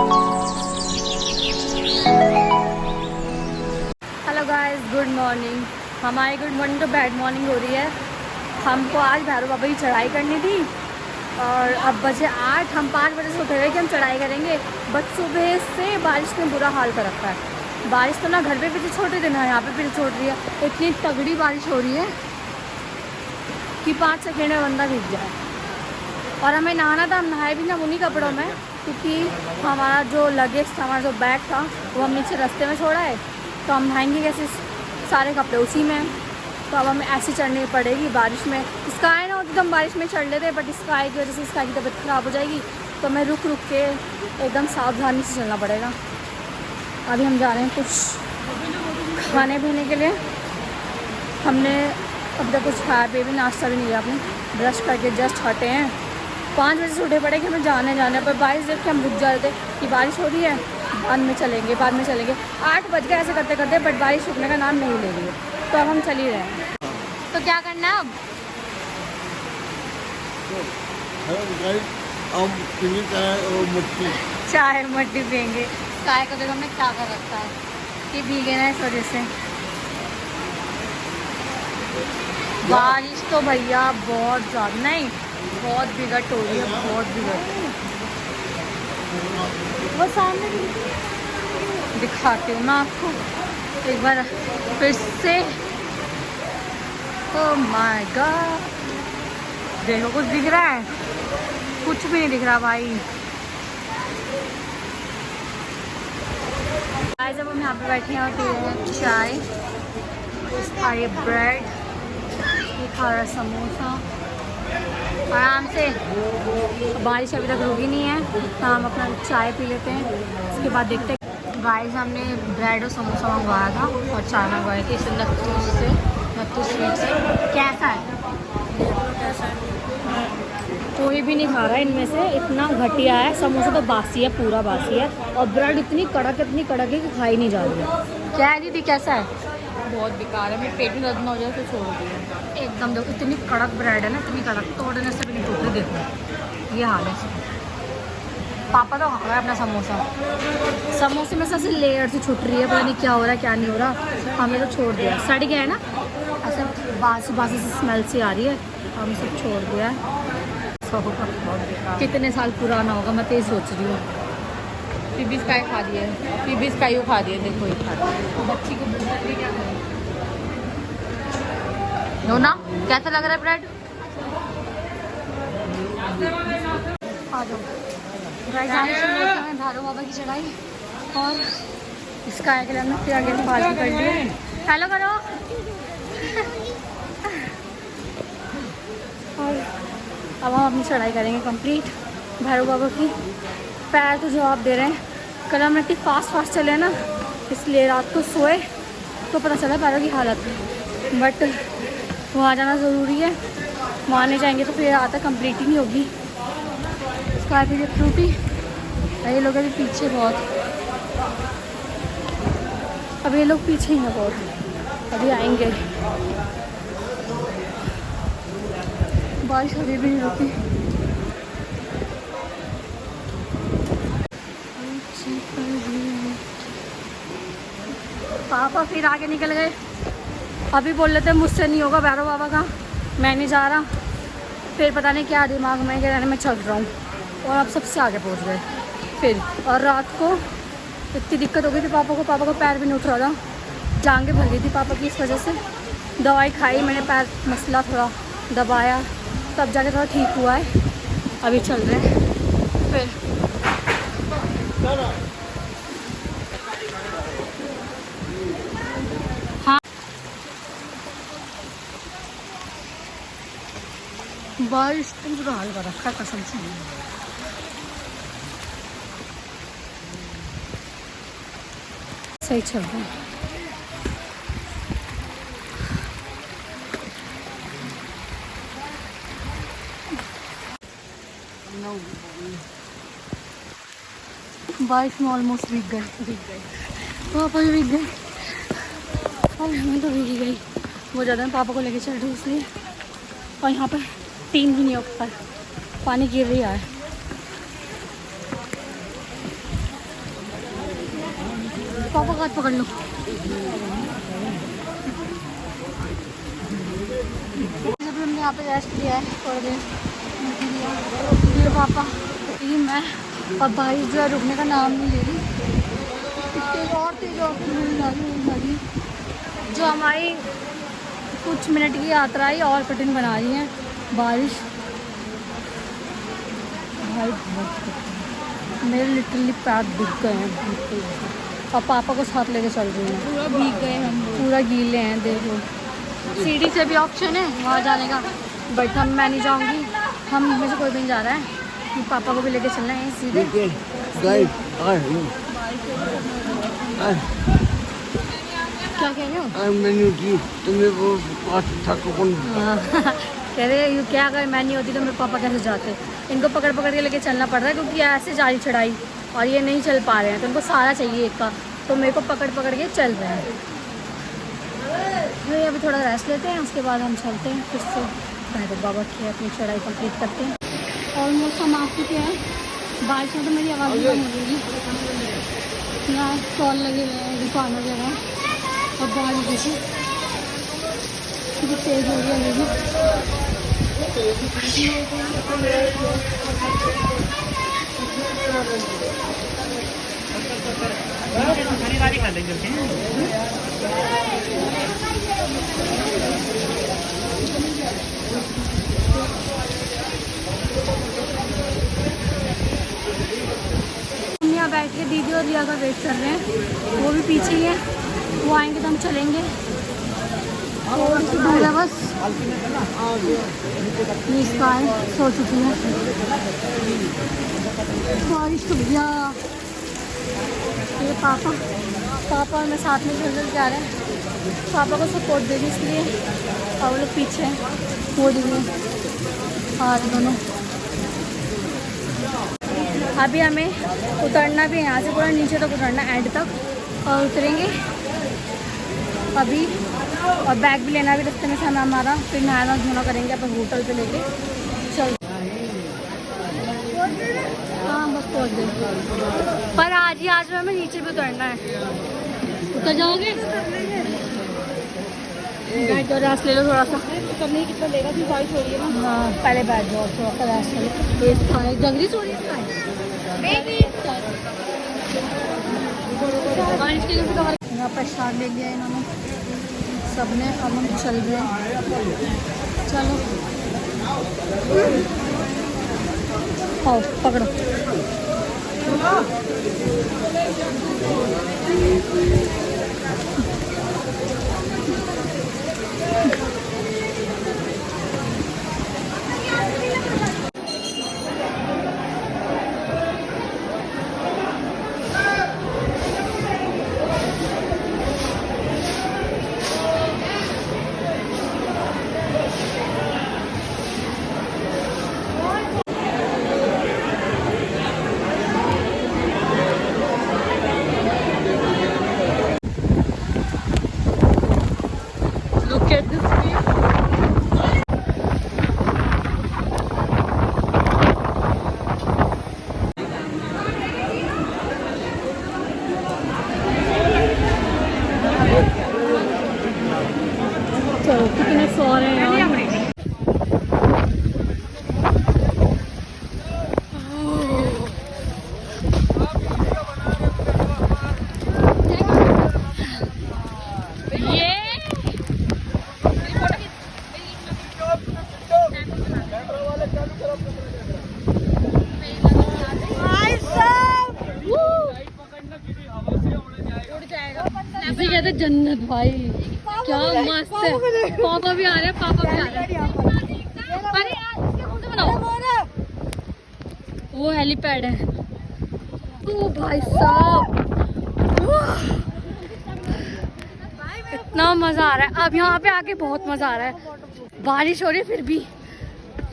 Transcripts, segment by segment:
Hello guys, good morning. हमारी good morning तो bad morning हो रही है। हमको आज भैरव बाबा की चढ़ाई करनी थी और अब बजे 8। हम 5 बजे से उठे हुए कि हम चढ़ाई करेंगे, बट सुबह से बारिश ने बुरा हाल कर रखा है। बारिश तो ना घर पे पीछे छोड़ रही है, यहाँ पे पीछे छोड़ रही है। इतनी तगड़ी बारिश हो रही है कि 5 सेकेंड में बंदा भीग जाए। और हमें नहाना था, हम नहाए भी ना उन्हीं कपड़ों में, क्योंकि हमारा जो लगेज था, हमारा जो बैग था वो हम नीचे रास्ते में छोड़ा है, तो हम नहाएंगे कैसे, सारे कपड़े उसी में। तो अब हमें ऐसी चढ़नी पड़ेगी बारिश में। स्काई ना होती तो हम बारिश में चढ़ लेते, बट स्काई की वजह से स्काई की तबीयत ख़राब हो जाएगी, तो हमें रुक रुक के एकदम सावधानी से चलना पड़ेगा। अभी हम जा रहे हैं कुछ खाने पीने के लिए। हमने अब तक कुछ खाया पिया भी, नाश्ता भी नहीं किया। अपने ब्रश करके जस्ट हटे हैं। 5 बजे से उठे पड़े कि हमें जाने पर बारिश देख के हम रुक जा रहे थे कि बारिश हो रही है, बाद में चलेंगे। 8 बज गए ऐसे करते करते, बट बारिश रुकने का नाम नहीं ले रही है, तो अब हम चल ही रहे हैं। तो क्या करना है अब? चाय मट्टी पियेंगे। चाय का देखो हमने क्या कर रखा है कि भीगे ना, इस वजह से। बारिश तो भैया बहुत ज़्यादा नहीं, बहुत बिगट हो रही है, बहुत बिगट। वो सामने दिखाती हूँ ना आपको एक बार फिर से। ओह माय गॉड, देखो कुछ दिख रहा है? कुछ भी नहीं दिख रहा भाई। आज जब हम यहाँ पे बैठे हैं और पी रहे हैं चाय, खा रही ब्रेड, ये खा रहा समोसा आराम से। बारिश अभी तक रुकी नहीं है, तो हम अपना चाय पी लेते हैं, उसके बाद देखते हैं। गाइस, हमने ब्रेड और समोसा मंगवाया था और चाय मंगवाई थी, इसे नत्तू स्वीट से। कैसा है? कोई भी नहीं खा रहा है इनमें से, इतना घटिया है। समोसा तो बासी है, पूरा बासी है, और ब्रेड इतनी कड़क है कि खाई नहीं जा रही है। क्या है दीदी, कैसा है? बहुत बेकार है, मेरे पेट में दर्द ना हो जाए तो छोड़ दिया। एकदम देखो, इतनी कड़क ब्रेड है ना, इतनी कड़क, तोड़ने से भी नहीं टूट रही। देखो ये हाल है। पापा तो खा रहा है अपना समोसा। समोसे में सबसे लेयर से छूट रही है, पता नहीं क्या हो रहा है क्या नहीं हो रहा। हमने तो छोड़ दिया, सड़ गया है ना, ऐसा बासी से स्मेल सी आ रही है, हमने सब छोड़ दिया है। कितने साल पुराना होगा, मैं तेज सोच रही हूँ। पीबी स्काई खा दिया है, पीबी स्काई खा दिया, देखो ये खा दिया। बच्ची को क्या करें? नो ना, कैसा लग रहा है ब्रेड? आ जाओ भैरव बाबा की चढ़ाई, और इसका आगे हमने फिर आगे पार्टी कर ली है। हेलो करो। और अब हम अपनी चढ़ाई करेंगे कंप्लीट भैरव बाबा की। पैर तो जवाब दे रहे हैं। कल हम इतनी फास्ट चले ना, इसलिए रात को सोए तो पता चला पैरों की हालत, बट वहाँ जाना ज़रूरी है। वहाँ नहीं जाएंगे तो फिर रात तक कंप्लीट ही नहीं होगी। इसका फिर फ्रूटी, ये लोग अभी पीछे बहुत, अब ये लोग पीछे ही हैं बहुत, अभी आएंगे। बारिश अभी भी नहीं होती। पापा फिर आगे निकल गए। अभी बोल लेते मुझसे नहीं होगा भैरव बाबा का, मैं नहीं जा रहा। फिर पता नहीं क्या दिमाग में कि रहने में चल रहा हूँ, और अब सबसे आगे पहुँच गए फिर। और रात को इतनी दिक्कत हो गई थी पापा को पैर भी नहीं उठ रहा था, जांघें भर गई थी पापा की, इस वजह से दवाई खाई मैंने, पैर मसला थोड़ा दबाया, तब जाके थोड़ा ठीक हुआ है। अभी चल रहे हैं फिर। हाँ, बारिश तो पूरा हाल कर रखा है कसम से। सही चल रहा है। बारिश में ऑलमोस्ट भीग गए। पापा भी भीग गए और मैं तो भीगी गई बहुत ज़्यादा। पापा को लेके चल रही इसलिए, और यहाँ पर 3 भी नहीं हो पा, पानी गिर रही है। पापा का हाथ पकड़ लो। जब हमने यहाँ पे रेस्ट किया है थोड़ी देर, ये पापा, ये मैं और भाई जो है रुकने का नाम नहीं ले रही। तेज और तेज और जो हमारी कुछ मिनट की यात्रा ही और कठिन बना रही है बारिश। भाई मेरे लिटरली पैर दिख गए हैं और पापा को साथ लेके चल रही हैं। पूरा भीग गए हम, पूरा गीले हैं। देखो सीढ़ी से भी ऑप्शन है वहाँ जाने का, बट मैं नहीं जाऊँगी। हम में से कोई भी नहीं जा रहा है, कि पापा को भी लेके चलना है सीधे। क्या कह रहे हो? कह रहे यू क्या, अगर मैं नहीं होती तो मेरे पापा कैसे जाते। इनको पकड़ पकड़ के लेके चलना पड़ रहा है क्योंकि ऐसे जारी चढ़ाई और ये नहीं चल पा रहे हैं, तो उनको सहारा चाहिए एक का, तो मेरे को पकड़ पकड़ के चल रहे हैं। तो अभी थोड़ा रेस्ट लेते हैं, उसके बाद हम चलते हैं फिर से भैरव बाबा की अपनी चढ़ाई कंप्लीट करते हैं। ऑलमोस्ट हम आ चुके हैं। बारिश में तो मेरी आवाज़ भी कम हो जाएगी। यहाँ स्टॉल लगे हुए हैं, दुकान वगैरह हैं और बारिश देखिए कितनी तेज़ हो रही है अभी। हम यहाँ बैठ के दीदी और रिया का वेट कर रहे हैं, वो भी पीछे ही है, वो आएंगे तो हम चलेंगे। थोड़ी सी दूर है बस। स्काई सो चुकी है, बारिश तो गया। ये पापा और मैं साथ में चल जा रहे हैं, पापा को सपोर्ट देगी इसलिए, और वो लोग पीछे हैं, वो देखिए और दोनों। अभी हमें उतरना भी है, यहाँ से पूरा नीचे तक उतरना एंड तक, और उतरेंगे अभी। और बैग भी लेना भी रास्ते में से हमारा, फिर नहाना धोना करेंगे अपन होटल पे लेके चल। हाँ बस पहुँच गए, पर आज में हमें नीचे भी उतरना है। उतर जाओगे? बैठ जाओ, रेस्ट ले लो थोड़ा सा। करने कितना देगा, फिर बारिश हो रही है ना। हाँ पहले बैठ जाओ, थोड़ा सा रेस्ट ले लो। जगरी सो रही है यहाँ प्रसाद ले लिया इन्होंने सबने, अब हम चल रहे हैं। चलो आओ पकड़ो। चलो कितने सो रहे हैं यार। इसे कहते हैं जन्नत भाई, क्या मस्त है। पापा भी आ रहे हैं, पापा भी आ रहे हैं। अरे यार इसके मुंह से बनाओ, वो हेलीपैड है। ओ भाई साहब इतना मजा आ रहा है, अब यहाँ पे आके बहुत मजा आ रहा है। बारिश हो रही है फिर भी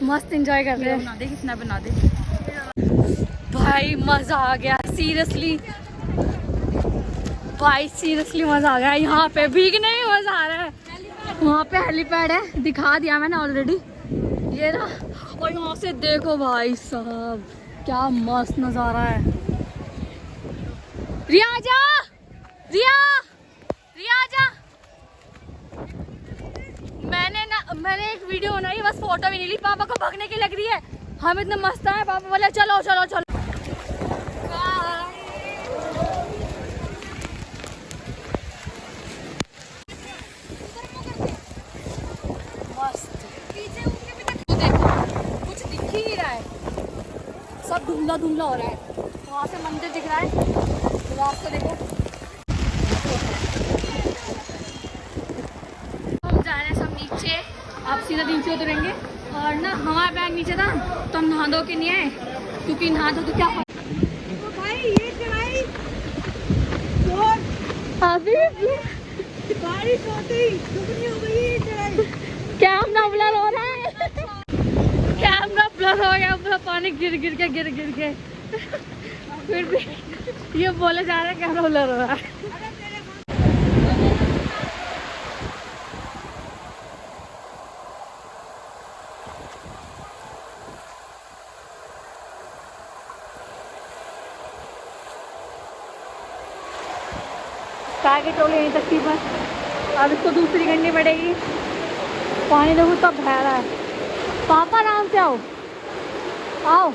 मस्त एंजॉय कर रहे हैं। बना दे भाई मजा आ गया सीरियसली भाई, सीरियसली मजा आ गया। यहाँ पे भीगने में मजा आ रहा है। वहाँ पे हेलीपैड है, दिखा दिया मैंने ऑलरेडी, ये ना। और यहाँ से देखो भाई साहब क्या मस्त नज़ारा है। रिया जा, रिया, रिया आजा। मैंने एक वीडियो बनाई, बस फोटो भी नहीं ली। पापा को भगने की लग रही है, हम इतने मस्त हैं। पापा बोले चलो चलो चलो। कुछ दिख ही नहीं रहा है, सब धुंधला धुंधला हो रहा है। वहाँ से मंदिर दिख रहा है, रास्ता देखो। हम जा रहे हैं सब नीचे, आप सीधा नीचे उतरेंगे। और ना हमारा बैग नीचे था तो हम नहा धो के नहीं आए, क्योंकि नहा धो तो क्या तो भाई ये चढ़ाई बारिश होती दुगनी हो गई ये चढ़ाई। कैमरा ब्लर हो रहा है, कैमरा ब्लर हो गया, पूरा पानी गिर गिर के फिर भी ये बोले जा रहे हैं कैमरा ब्लर हो रहा है। कार की ट्रॉली यहीं तक थी बस, अब इसको दूसरी करनी पड़ेगी। पानी देखो तब बह रहा है। पापा आराम से आओ आओ।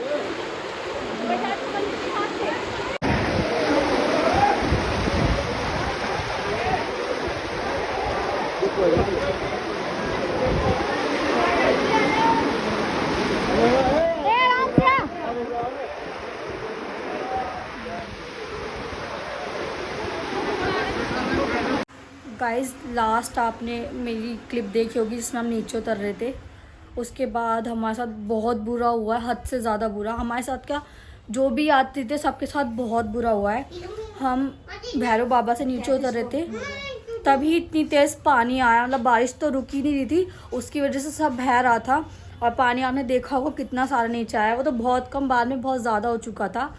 गाइस लास्ट आपने मेरी क्लिप देखी होगी जिसमें हम नीचे उतर रहे थे। उसके बाद हमारे साथ बहुत बुरा हुआ है, हद से ज़्यादा बुरा। हमारे साथ क्या, जो भी यात्री थे सबके साथ बहुत बुरा हुआ है। हम भैरव बाबा से नीचे उतर रहे थे, तभी इतनी तेज़ पानी आया, मतलब बारिश तो रुकी नहीं रही थी, उसकी वजह से सब बह रहा था। और पानी आपने देखा होगा कितना सारा नीचे आया, वो तो बहुत कम, बाद में बहुत ज़्यादा हो चुका था।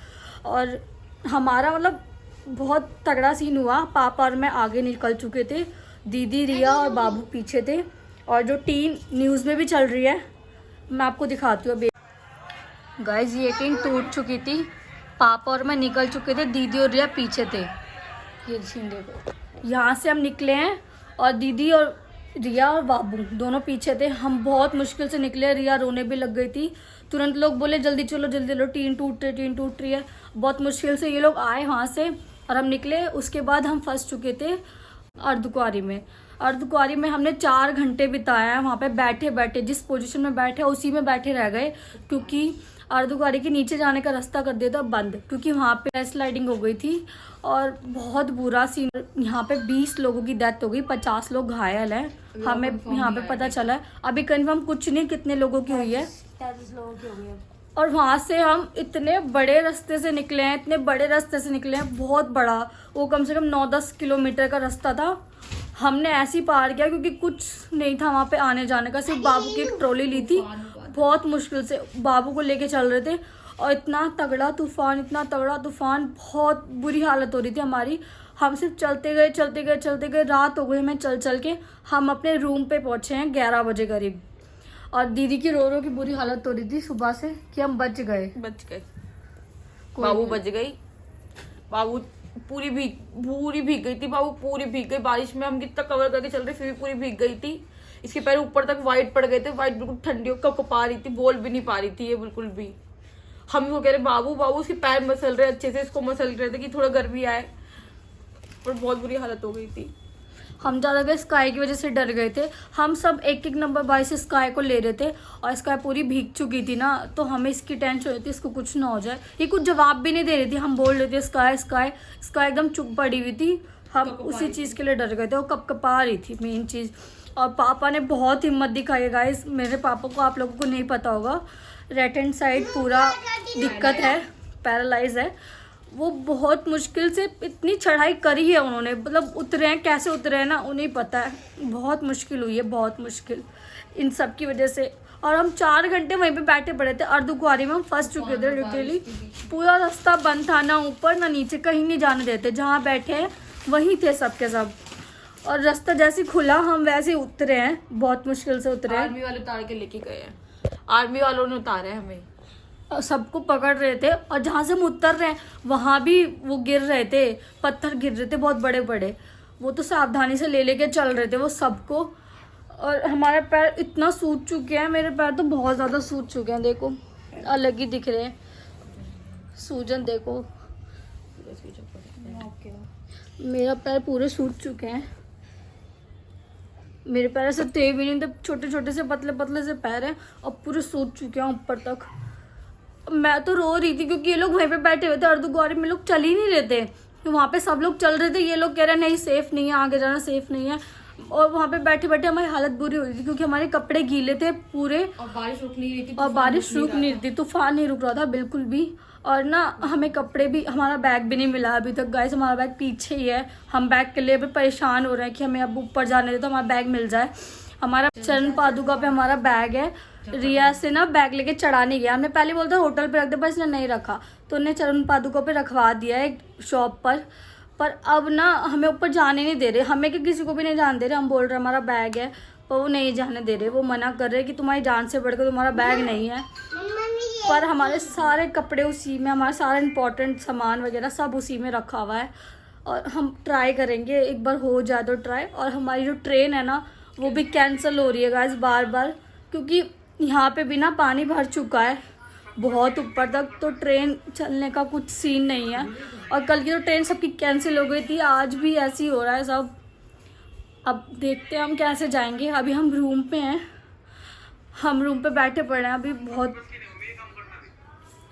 और हमारा मतलब बहुत तगड़ा सीन हुआ। पापा और मैं आगे निकल चुके थे, दीदी, रिया और बाबू पीछे थे। और जो टीन न्यूज़ में भी चल रही है, मैं आपको दिखाती हूँ। गाइस ये टीन टूट चुकी थी, पापा और मैं निकल चुके थे, दीदी और रिया पीछे थे। ये सीन देखो, यहाँ से हम निकले हैं और दीदी और रिया और बाबू दोनों पीछे थे। हम बहुत मुश्किल से निकले, रिया रोने भी लग गई थी। तुरंत लोग बोले जल्दी चलो जल्दी चलो, टीन टूट रही है। बहुत मुश्किल से ये लोग आए वहाँ से और हम निकले। उसके बाद हम फंस चुके थे अर्धकुंवारी में। अर्धकुंवारी में हमने 4 घंटे बिताए हैं वहाँ पे बैठे बैठे, जिस पोजीशन में बैठे उसी में बैठे रह गए, क्योंकि अर्धकुंवारी के नीचे जाने का रास्ता कर दिया था बंद, क्योंकि वहाँ पे स्लाइडिंग हो गई थी। और बहुत बुरा सीन, यहाँ पे 20 लोगों की डेथ हो गई, 50 लोग घायल हैं। हमें यहाँ पे पता चला है, अभी कन्फर्म कुछ नहीं कितने लोगों की हुई है। 33 लोगों की हुई है। और वहाँ से हम इतने बड़े रास्ते से निकले हैं, इतने बड़े रास्ते से निकले हैं, बहुत बड़ा, वो कम से कम 9-10 किलोमीटर का रास्ता था। हमने ऐसे ही पार किया क्योंकि कुछ नहीं था वहाँ पे आने जाने का, सिर्फ बाबू की एक ट्रॉली ली थी। बहुत मुश्किल से बाबू को लेके चल रहे थे और इतना तगड़ा तूफान, बहुत बुरी हालत हो रही थी हमारी। हम सिर्फ चलते गए, रात हो गई हमें चल के। हम अपने रूम पे पहुँचे हैं 11 बजे करीब। और दीदी की रो की बुरी हालत हो रही थी सुबह से कि हम बच गए। बाबू बच गई। बाबू पूरी भीग गई थी। बाबू पूरी भीग गई बारिश में। हम कितना कवर करके चल रहे फिर भी पूरी भीग गई थी। इसके पैर ऊपर तक वाइट पड़ गए थे। वाइट बिल्कुल ठंडी कपा रही थी, बोल भी नहीं पा रही थी ये बिल्कुल भी। हम वो कह रहे बाबू उसके पैर मसल रहे अच्छे से, इसको मसल रहे थे कि थोड़ा गर्मी आए, और बहुत बुरी हालत हो गई थी। हम ज़्यादा स्काई की वजह से डर गए थे। हम सब एक नंबर बाई से स्काई को ले रहे थे और स्काई पूरी भीग चुकी थी ना, तो हमें इसकी टेंशन होती थी इसको कुछ ना हो जाए। ये कुछ जवाब भी नहीं दे रही थी, हम बोल रहे थे स्काई एकदम चुप पड़ी हुई थी। हम उसी चीज़ के लिए डर गए थे, वो कपकपा रही थी मेन चीज़। और पापा ने बहुत हिम्मत दिखाई है गाइस। मेरे पापा को, आप लोगों को नहीं पता होगा, राइट हैंड साइड पूरा दिक्कत है, पैरालाइज है। वो बहुत मुश्किल से इतनी चढ़ाई करी है उन्होंने, मतलब उतरे हैं, कैसे उतरे हैं ना उन्हें पता है। बहुत मुश्किल हुई है, बहुत मुश्किल इन सब की वजह से। और हम 4 घंटे वहीं पे बैठे पड़े थे। अर्धकुंवारी में हम फंस चुके थे लिटरली। पूरा रास्ता बंद था, ना ऊपर ना नीचे, कहीं नहीं जाने देते। जहाँ बैठे हैं वहीं थे सबके सब। और रास्ता जैसे खुला हम वैसे उतरे हैं, बहुत मुश्किल से उतरे हैं। आर्मी वाले उतार के लेके गए हैं, आर्मी वालों ने उतारा है हमें। सबको पकड़ रहे थे, और जहाँ से हम उतर रहे हैं वहाँ भी वो गिर रहे थे, पत्थर गिर रहे थे बहुत बड़े बड़े। वो तो सावधानी से ले लेके चल रहे थे वो सबको। और हमारे पैर इतना सूज चुके हैं, मेरे पैर तो बहुत ज़्यादा सूज चुके हैं, देखो अलग ही दिख रहे हैं सूजन, देखो मेरा पैर पूरे सूज चुके हैं। मेरे पैर ऐसे थे भी नहीं, तो छोटे छोटे से पतले पतले से पैर हैं और पूरे सूज चुके हैं ऊपर तक। मैं तो रो रही थी क्योंकि ये लोग वहीं पे बैठे हुए थे, अर्धकुंवारी में लोग चल ही नहीं रहे थे। वहाँ पे सब लोग चल रहे थे, ये लोग कह रहे नहीं सेफ नहीं है, आगे जाना सेफ नहीं है। और वहाँ पे बैठे बैठे हमारी हालत बुरी हो रही थी क्योंकि हमारे कपड़े गीले थे पूरे, और बारिश रुक नहीं रही थी, और बारिश रुक नहीं रही थी, तूफान नहीं रुक रहा था बिल्कुल भी। और ना हमें कपड़े भी, हमारा बैग भी नहीं मिला अभी तक गाइस, हमारा बैग पीछे ही है। हम बैग के लिए भी परेशान हो रहे हैं कि हमें अब ऊपर जाने दे तो हमारा बैग मिल जाए। हमारा चरण पादुका पे हमारा बैग है। रिया से ना बैग लेके चढ़ा नहीं गया, हमने पहले बोलता होटल पे रख दे, पर इसने नहीं रखा, तो उन्हें चरण पादुका पे रखवा दिया है एक शॉप पर अब ना हमें ऊपर जाने नहीं दे रहे, हमें कि किसी को भी नहीं जाने दे रहे। हम बोल रहे हमारा बैग है, पर वो नहीं जाने दे रहे, वो मना कर रहे कि तुम्हारी जान से बढ़कर तुम्हारा बैग नहीं है। पर हमारे सारे कपड़े उसी में, हमारा सारा इंपॉर्टेंट सामान वगैरह सब उसी में रखा हुआ है। और हम ट्राई करेंगे, एक बार हो जाए तो ट्राई। और हमारी जो ट्रेन है ना वो भी कैंसिल हो रही है गाइस बार बार, क्योंकि यहाँ पे भी ना पानी भर चुका है बहुत ऊपर तक, तो ट्रेन चलने का कुछ सीन नहीं है। और कल की तो ट्रेन सबकी कैंसिल हो गई थी, आज भी ऐसे ही हो रहा है सब। अब देखते हैं हम कैसे जाएंगे। अभी हम रूम पे हैं, हम रूम पे बैठे पड़े हैं अभी। बहुत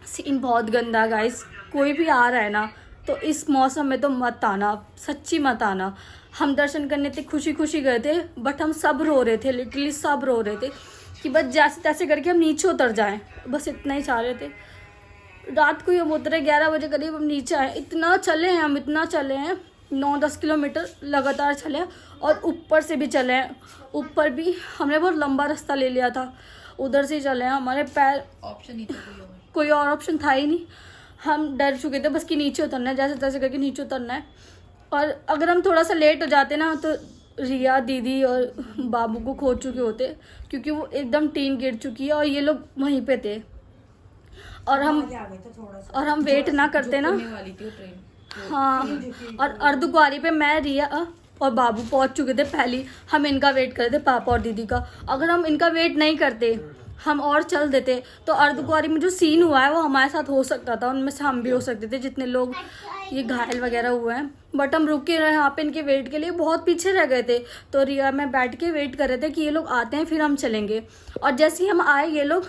सीन बहुत गंदा है गाइस, कोई भी आ रहा है ना तो इस मौसम में तो मत आना, सच्ची मत आना। हम दर्शन करने थे, खुशी खुशी गए थे, बट हम सब रो रहे थे, लिटरली सब रो रहे थे कि बस जैसे तैसे करके हम नीचे उतर जाएं, बस इतना ही चाह रहे थे। रात को ही हम उतरे 11 बजे करीब, हम नीचे आए। इतना चले हैं हम, इतना चले हैं, 9-10 किलोमीटर लगातार चले हैं, और ऊपर से भी चले हैं। ऊपर भी हमने बहुत लंबा रास्ता ले लिया था, उधर से ही चले हैं। हमारे पैर, ऑप्शन नहीं था कोई और ऑप्शन था ही नहीं। हम डर चुके थे बस कि नीचे उतरना है, जैसे तैसे करके नीचे उतरना है। और अगर हम थोड़ा सा लेट हो जाते ना तो रिया दीदी और बाबू को खो चुके होते, क्योंकि वो एकदम टीन गिर चुकी है और ये लोग वहीं पे थे। और हम वेट ना करते ना, वाली थी वो ट्रेन। हाँ, और अर्धकुंवारी पे मैं, रिया और बाबू पहुंच चुके थे पहले। हम इनका वेट कर रहे थे, पापा और दीदी का। अगर हम इनका वेट नहीं करते, हम और चल देते, तो अर्धकुंवारी में जो सीन हुआ है वो हमारे साथ हो सकता था, उनमें से हम भी हो सकते थे, जितने लोग ये घायल वगैरह हुए हैं। बट हम रुके रहे यहाँ पे इनके वेट के लिए, बहुत पीछे रह गए थे। तो रिया में बैठ के वेट कर रहे थे कि ये लोग आते हैं फिर हम चलेंगे। और जैसे ही हम आए ये लोग,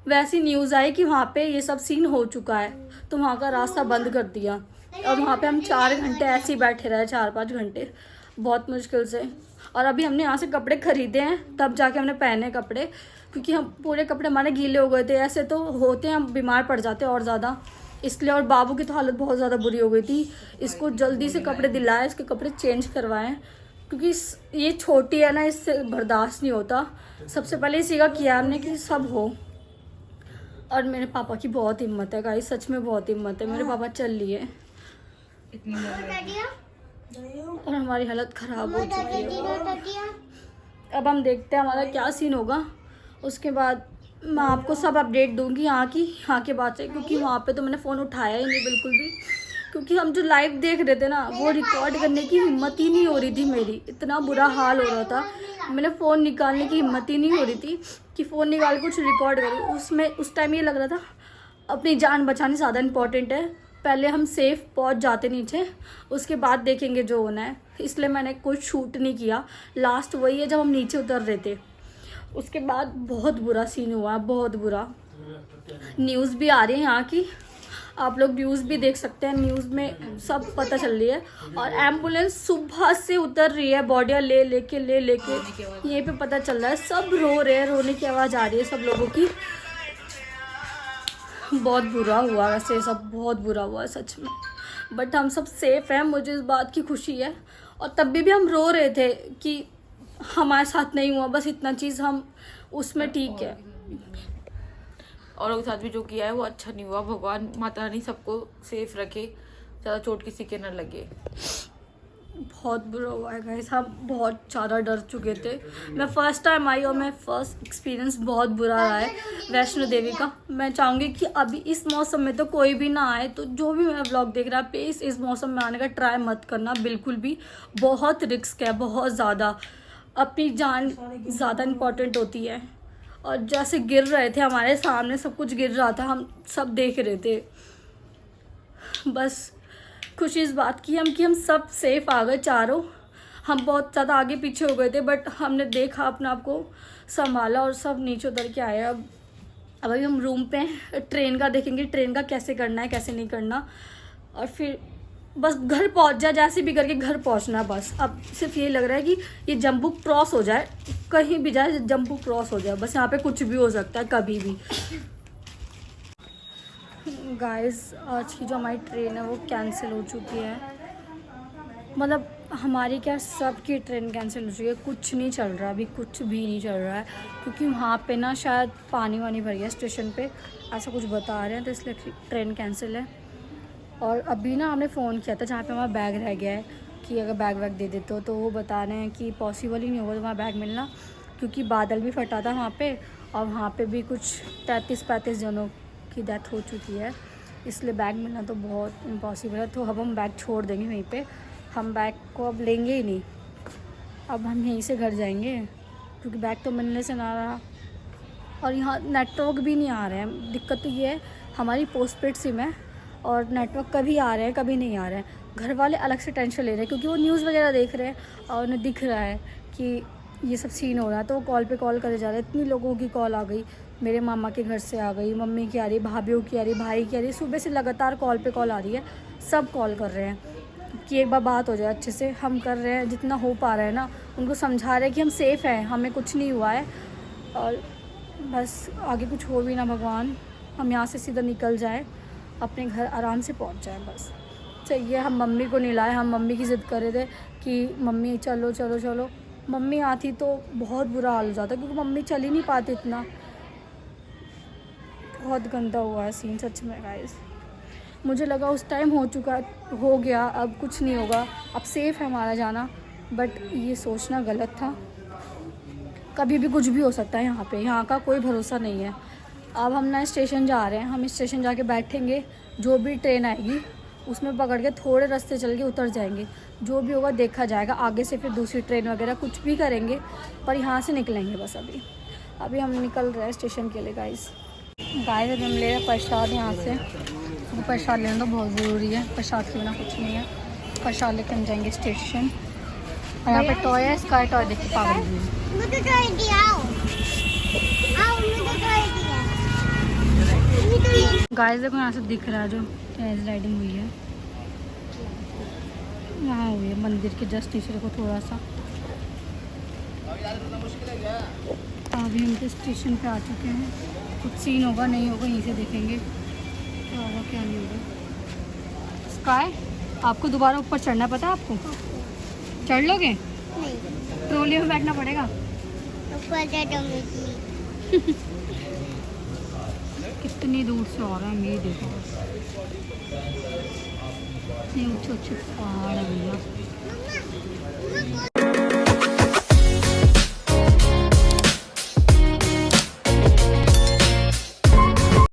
वैसी न्यूज़ आई कि वहाँ पे ये सब सीन हो चुका है, तो वहाँ का रास्ता बंद कर दिया। और वहाँ पे हम 4 घंटे ऐसे ही बैठे रहे, 4-5 घंटे, बहुत मुश्किल से। और अभी हमने यहाँ से कपड़े खरीदे हैं, तब जाके हमने पहने कपड़े, क्योंकि हम पूरे कपड़े हमारे गीले हो गए थे। ऐसे तो होते हैं, हम बीमार पड़ जाते हैं और ज़्यादा, इसलिए। और बाबू की तो हालत बहुत ज़्यादा बुरी हो गई थी, इसको जल्दी से कपड़े दिलाए, इसके कपड़े चेंज करवाएं, क्योंकि ये छोटी है ना, इससे बर्दाश्त नहीं होता। सबसे पहले इसी का किया हमने कि सब हो। और मेरे पापा की बहुत हिम्मत है गाइस, सच में बहुत हिम्मत है, मेरे पापा चल लिए। और हमारी हालत ख़राब हो चुकी है। अब हम देखते हैं हमारा क्या सीन होगा, उसके बाद मैं आपको सब अपडेट दूंगी यहाँ के बाद से, क्योंकि वहाँ पे तो मैंने फ़ोन उठाया ही नहीं बिल्कुल भी, क्योंकि हम जो लाइव देख रहे थे ना वो रिकॉर्ड करने की हिम्मत ही नहीं हो रही थी मेरी, इतना बुरा हाल हो रहा था। मैंने फ़ोन निकालने की हिम्मत ही नहीं हो रही थी कि फ़ोन निकाल के कुछ रिकॉर्ड करूँ। उसमें उस टाइम ये लग रहा था अपनी जान बचानी ज़्यादा इम्पोर्टेंट है, पहले हम सेफ़ पहुंच जाते नीचे, उसके बाद देखेंगे जो होना है। इसलिए मैंने कुछ शूट नहीं किया। लास्ट वही है जब हम नीचे उतर रहे थे, उसके बाद बहुत बुरा सीन हुआ, बहुत बुरा। न्यूज़ भी आ रही है यहाँ की, आप लोग न्यूज़ भी देख सकते हैं, न्यूज़ में सब पता चल रही है। और एम्बुलेंस सुबह से उतर रही है, बॉडियाँ ले लेके यहीं पे पता चल रहा है। सब रो रहे हैं, रोने की आवाज़ आ रही है सब लोगों की। बहुत बुरा हुआ वैसे, सब बहुत बुरा हुआ सच में, बट हम सब सेफ़ हैं, मुझे इस बात की खुशी है। और तब भी हम रो रहे थे कि हमारे साथ नहीं हुआ, बस इतना चीज़ हम उसमें ठीक है। और उनके साथ भी जो किया है वो अच्छा नहीं हुआ। भगवान माता रानी सबको सेफ रखे, ज़्यादा चोट किसी के न लगे। बहुत बुरा हुआ है गाइस, हम बहुत ज़्यादा डर चुके थे। मैं फ़र्स्ट टाइम आई और मैं फ़र्स्ट एक्सपीरियंस बहुत बुरा रहा है वैष्णो देवी का। मैं चाहूँगी कि अभी इस मौसम में तो कोई भी ना आए, तो जो भी मेरा व्लॉग देख रहा है प्लीज़ इस मौसम में आने का ट्राई मत करना बिल्कुल भी। बहुत रिस्क है, बहुत ज़्यादा। अपनी जान ज़्यादा इम्पॉर्टेंट होती है। और जैसे गिर रहे थे हमारे सामने, सब कुछ गिर रहा था, हम सब देख रहे थे। बस खुशी इस बात की कि हम सब सेफ आ गए चारों। हम बहुत ज़्यादा आगे पीछे हो गए थे बट हमने देखा, अपने आप को संभाला और सब नीचे उतर के आए। अब अभी हम रूम पे ट्रेन का देखेंगे, ट्रेन का कैसे करना है कैसे नहीं करना, और फिर बस घर पहुंच जाए, जैसे भी करके घर पहुंचना। बस अब सिर्फ ये लग रहा है कि ये जम्बू क्रॉस हो जाए, कहीं भी जाए जम्बू क्रॉस हो जाए। बस यहाँ पे कुछ भी हो सकता है कभी भी। गाइस आज की जो हमारी ट्रेन है वो कैंसिल हो चुकी है। मतलब हमारी क्या, सबकी ट्रेन कैंसिल हो चुकी है। कुछ नहीं चल रहा, अभी कुछ भी नहीं चल रहा है, क्योंकि वहाँ पे ना शायद पानी वानी भर गया स्टेशन पे, ऐसा कुछ बता रहे हैं, तो इसलिए ट्रेन कैंसिल है। और अभी ना हमने फ़ोन किया था जहाँ पे हमारा बैग रह गया है, कि अगर बैग वैग दे देते हो, तो वो बता रहे हैं कि पॉसिबल ही नहीं होगा वहाँ बैग मिलना, क्योंकि बादल भी फटा था वहाँ पे, और वहाँ पे भी कुछ 33-35 जनों की डेथ हो चुकी है, इसलिए बैग मिलना तो बहुत इम्पॉसिबल है। तो अब हम बैग छोड़ देंगे वहीं पे, हम बैग को अब लेंगे ही नहीं, अब हम यहीं से घर जाएंगे, क्योंकि बैग तो मिलने से ना रहा। और यहाँ नेटवर्क भी नहीं आ रहे हैं। दिक्कत तो ये है, हमारी पोस्टपेड सिम है और नेटवर्क कभी आ रहे हैं कभी नहीं आ रहे हैं। घर वाले अलग से टेंशन ले रहे हैं, क्योंकि वो न्यूज़ वगैरह देख रहे हैं और उन्हें दिख रहा है कि ये सब सीन हो रहा है, तो वो कॉल पे कॉल करे जा रहे हैं। इतनी लोगों की कॉल आ गई, मेरे मामा के घर से आ गई, मम्मी की आ रही, भाभीयों की आ रही, भाई की आ रही, सुबह से लगातार कॉल पे कॉल आ रही है। सब कॉल कर रहे हैं कि एक बार बात हो जाए अच्छे से। हम कर रहे हैं जितना हो पा रहे हैं ना, उनको समझा रहे हैं कि हम सेफ़ हैं, हमें कुछ नहीं हुआ है, और बस आगे कुछ हो भी ना भगवान, हम यहाँ से सीधा निकल जाए, अपने घर आराम से पहुँच जाएँ बस। चाहिए हम मम्मी को नहीं लाए, हम मम्मी की ज़िद कर रहे थे कि मम्मी चलो चलो चलो। मम्मी आती तो बहुत बुरा हाल हो जाता, क्योंकि मम्मी चल ही नहीं पाती इतना। बहुत गंदा हुआ है सीन सच में गाइस। मुझे लगा उस टाइम हो गया, अब कुछ नहीं होगा, अब सेफ़ है हमारा जाना, बट ये सोचना गलत था। कभी भी कुछ भी हो सकता है यहाँ पे, यहाँ का कोई भरोसा नहीं है। अब हम ना स्टेशन जा रहे हैं, हम स्टेशन जाके बैठेंगे, जो भी ट्रेन आएगी उसमें पकड़ के थोड़े रास्ते चल के उतर जाएंगे, जो भी होगा देखा जाएगा। आगे से फिर दूसरी ट्रेन वगैरह कुछ भी करेंगे, पर यहाँ से निकलेंगे बस। अभी हम निकल रहे हैं स्टेशन के लिए गाइस। अभी हम ले रहे हैं प्रसाद यहाँ से, तो प्रसाद लेना तो बहुत ज़रूरी है, प्रसाद के बिना कुछ नहीं है। प्रसाद लेकर हम जाएंगे स्टेशन। और यहाँ पर टॉय है, स्काई टॉय देख के पागल हुई गाइस। देखो यहाँ से दिख रहा है जो रेस राइडिंग हुई है, यहाँ हुई है मंदिर के जस्ट नीचे। देखो थोड़ा सा, अभी हम तो स्टेशन पे आ चुके हैं। कुछ सीन होगा नहीं होगा यहीं से देखेंगे क्या होगा क्या नहीं होगा। स्काई, आपको दोबारा ऊपर चढ़ना पता है आपको? चढ़ लोगे? नहीं, ट्रॉली में बैठना पड़ेगा। कितनी दूर से आ रहा है ये देखो, इतने ऊंचे ऊंचे पहाड़ है भैया।